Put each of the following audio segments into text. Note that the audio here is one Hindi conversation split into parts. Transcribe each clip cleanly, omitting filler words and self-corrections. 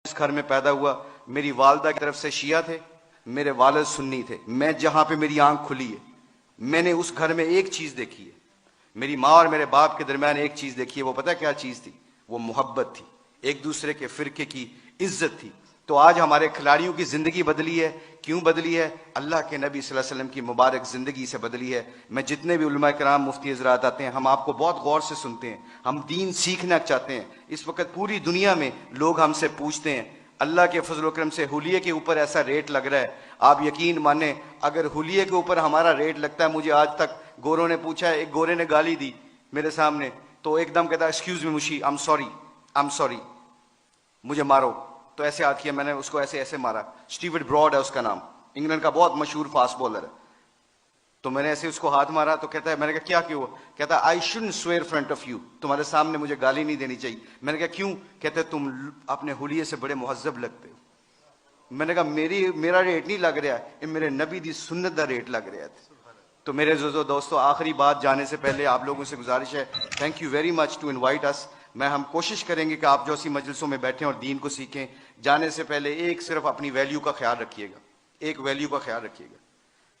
इस घर में पैदा हुआ, मेरी वालदा की तरफ से शिया थे, मेरे वालिद सुन्नी थे। मैं जहां पे मेरी आंख खुली है, मैंने उस घर में एक चीज देखी है, मेरी माँ और मेरे बाप के दरमियान एक चीज देखी है। वो पता है क्या चीज थी? वो मोहब्बत थी, एक दूसरे के फिरके की इज्जत थी। तो आज हमारे खिलाड़ियों की जिंदगी बदली है। क्यों बदली है? अल्लाह के नबी सल्लल्लाहु अलैहि वसल्लम की मुबारक जिंदगी से बदली है। मैं जितने भी उलमा कराम, मुफ्ती हज़रात आते हैं, हम आपको बहुत गौर से सुनते हैं, हम दीन सीखना चाहते हैं। इस वक्त पूरी दुनिया में लोग हमसे पूछते हैं, अल्लाह के फजल व करम से हुलिये के ऊपर ऐसा रेट लग रहा है, आप यकीन माने अगर हुलिये के ऊपर हमारा रेट लगता है, मुझे आज तक गोरों ने पूछा है, एक गोरे ने गाली दी मेरे सामने, तो एकदम कहता एक्सक्यूज मी मुशी, आई एम सॉरी, मुझे मारो। तो ऐसे हाथ किया, मैंने उसको ऐसे ऐसे मारा। स्टीवर्ट ब्रॉड है उसका नाम, इंग्लैंड का बहुत मशहूर फास्ट बॉलर है। तो मैंने ऐसे उसको हाथ मारा, तो कहता है, मैंने कहा क्या क्यों? कहता है I shouldn't swear front of you, तुम्हारे सामने मुझे गाली नहीं देनी चाहिए। मैंने कहा क्यों? कहते तुम अपने हुलिये से बड़े मुहज्जब लगते हो। मैंने कहा मेरा रेट नहीं लग रहा है, मेरे नबी दी सुन्नत का रेट लग रहा है। तो मेरे दोस्तों, आखिरी बात जाने से पहले आप लोगों से गुजारिश है, thank you very much to invite us. हम कोशिश करेंगे कि आप जो सी मजलिसों में बैठें और दीन को सीखें। जाने से पहले एक सिर्फ अपनी वैल्यू का ख्याल रखिएगा, एक वैल्यू का ख्याल रखिएगा,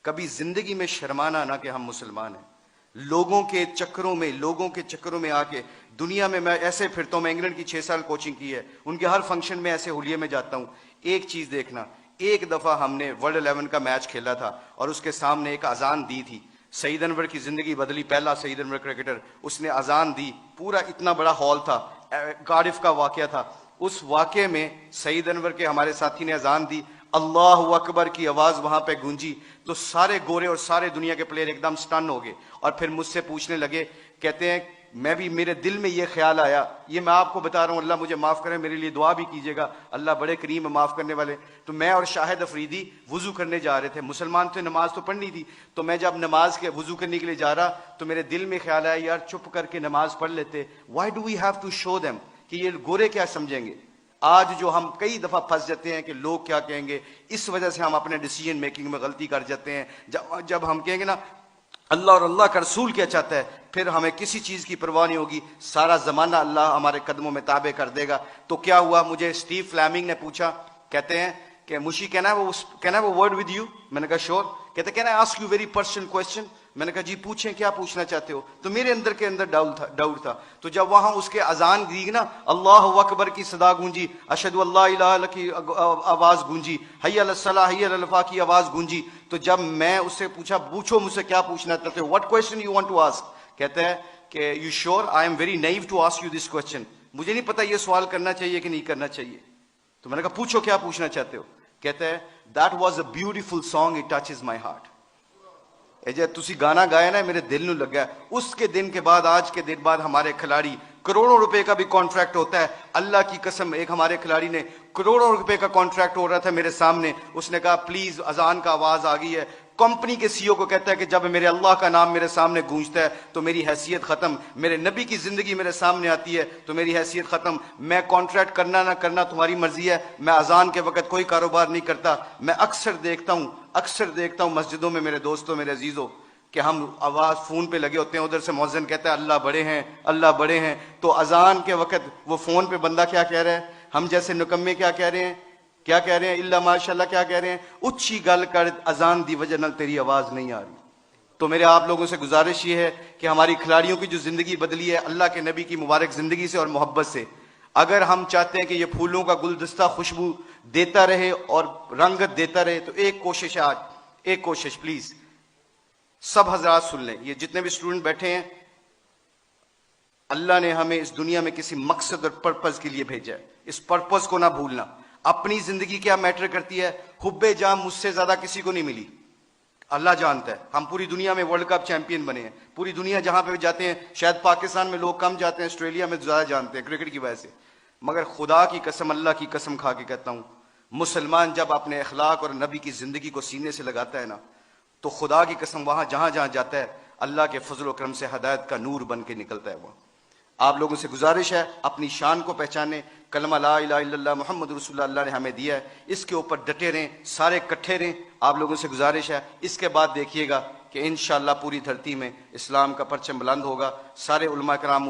कभी जिंदगी में शर्माना ना कि हम मुसलमान हैं। लोगों के चक्करों में आके दुनिया में मैं ऐसे फिरता हूं। मैं इंग्लैंड की 6 साल कोचिंग की है, उनके हर फंक्शन में ऐसे हुलिये में जाता हूं। एक चीज देखना, एक दफा हमने वर्ल्ड 11 का मैच खेला था और उसके सामने एक अजान दी थी। सईद अनवर की जिंदगी बदली, पहला सईद अनवर क्रिकेटर, उसने अजान दी, पूरा इतना बड़ा हॉल था, कार्डिफ का वाकया था। उस वाकये में सईद अनवर के हमारे साथी ने अजान दी, अल्लाह अकबर की आवाज वहां पे गूंजी, तो सारे गोरे और सारे दुनिया के प्लेयर एकदम स्टन हो गए और फिर मुझसे पूछने लगे, कहते हैं मैं भी, मेरे दिल में ये ख्याल आया, ये मैं आपको बता रहा हूं, अल्लाह मुझे माफ करे, मेरे लिए दुआ भी कीजिएगा, अल्लाह बड़े करीम है माफ करने वाले। तो मैं और शाहिद अफरीदी वुजू करने जा रहे थे, मुसलमान थे, नमाज तो पढ़नी थी। तो मैं जब नमाज के वुजू करने के लिए जा रहा, तो मेरे दिल में ख्याल आया, यार चुप करके नमाज पढ़ लेते, why do we have to show them कि ये गोरे क्या समझेंगे। आज जो हम कई दफा फंस जाते हैं कि लोग क्या कहेंगे, इस वजह से हम अपने डिसीजन मेकिंग में गलती कर जाते हैं। जब हम कहेंगे ना अल्लाह और अल्लाह का रसूल क्या चाहता है, फिर हमें किसी चीज की परवाह नहीं होगी, सारा जमाना अल्लाह हमारे कदमों में ताबे कर देगा। तो क्या हुआ, मुझे स्टीव फ्लैमिंग ने पूछा, कहते हैं कि मुशी कैन आई वो वर्ड विद यू? मैंने कहा श्योर। कहते can I ask you very personal question? मैंने कहा जी पूछें, क्या पूछना चाहते हो? तो मेरे अंदर के अंदर डाउट था। तो जब वहां उसके अजान दी ना, अल्लाह अकबर की सदा गूंजी, अशहदु अल्ला इलाहा इल्लल्लाह की आवाज गूंजी, हय्या अलस सलाह हय्या अलल फलाह की आवाज गूंजी, तो जब मैं उससे पूछा, पूछो मुझसे क्या पूछना चाहते हो, what question you want to ask? कहता है कि you sure? I am very naive to ask you this question, मुझे नहीं पता ये सवाल करना चाहिए कि नहीं करना चाहिए। तो मैंने कहा पूछो क्या पूछना चाहते हो? कहता है that was a beautiful song, it touches my heart. जे तुसी गाना गाया ना, मेरे दिल में लगा। उसके दिन के बाद, आज के दिन बाद हमारे खिलाड़ी, करोड़ों रुपए का भी कॉन्ट्रैक्ट होता है, अल्लाह की कसम। एक हमारे खिलाड़ी ने करोड़ों रुपए का कॉन्ट्रैक्ट हो रहा था मेरे सामने, उसने कहा प्लीज अजान का आवाज आ गई है। कंपनी के सीईओ को कहता है कि जब मेरे अल्लाह का नाम मेरे सामने गूंजता है तो मेरी हैसियत खत्म, मेरे नबी की जिंदगी मेरे सामने आती है तो मेरी हैसियत खत्म। मैं कॉन्ट्रैक्ट करना ना करना तुम्हारी मर्जी है, मैं अजान के वक्त कोई कारोबार नहीं करता। मैं अक्सर देखता हूं मस्जिदों में, मेरे दोस्तों, मेरे अजीजों, कि हम आवाज फोन पे लगे होते हैं, उधर से मौज़िन कहता है अल्लाह बड़े हैं, अल्लाह बड़े हैं, तो अजान के वक्त वो फोन पे बंदा क्या कह रहा है, हम जैसे निकम्मे क्या कह रहे हैं, इल्ला माशाल्लाह क्या कह रहे हैं, उच्ची गल कर अजान दी वजह नाल तेरी आवाज नहीं आ रही। तो मेरे आप लोगों से गुजारिश ये है कि हमारी खिलाड़ियों की जो जिंदगी बदली है अल्लाह के नबी की मुबारक जिंदगी से और मोहब्बत से, अगर हम चाहते हैं कि ये फूलों का गुलदस्ता खुशबू देता रहे और रंगत देता रहे, तो एक कोशिश है आज, एक कोशिश प्लीज सब हजरात सुन लें, ये जितने भी स्टूडेंट बैठे हैं, अल्लाह ने हमें इस दुनिया में किसी मकसद और पर्पज के लिए भेजा है, इस पर्पज को ना भूलना। अपनी जिंदगी क्या मैटर करती है, हुब्बे जाम मुझसे ज्यादा किसी को नहीं मिली, अल्लाह जानता है। हम पूरी दुनिया में वर्ल्ड कप चैंपियन बने हैं, पूरी दुनिया जहां पे भी जाते हैं, शायद पाकिस्तान में लोग कम जाते हैं, ऑस्ट्रेलिया में ज्यादा जानते हैं क्रिकेट की वजह से, मगर खुदा की कसम, अल्लाह की कसम खा के कहता हूं, मुसलमान जब अपने अखलाक और नबी की जिंदगी को सीने से लगाता है ना, तो खुदा की कसम वहां जहां जहां जाता है अल्लाह के फजल व करम से हदायत का नूर बन के निकलता है। वो आप लोगों से गुजारिश है, अपनी शान को पहचाने, कलमा ला इलाहा इल्लल्लाह मुहम्मद रसूलुल्लाह अल्लाह ने हमें दिया है, इसके ऊपर डटे रहें, सारे इकट्ठे रहें। आप लोगों से गुजारिश है, इसके बाद देखिएगा कि इंशाअल्लाह पूरी धरती में इस्लाम का परचम बुलंद होगा। सारे उलमा कराम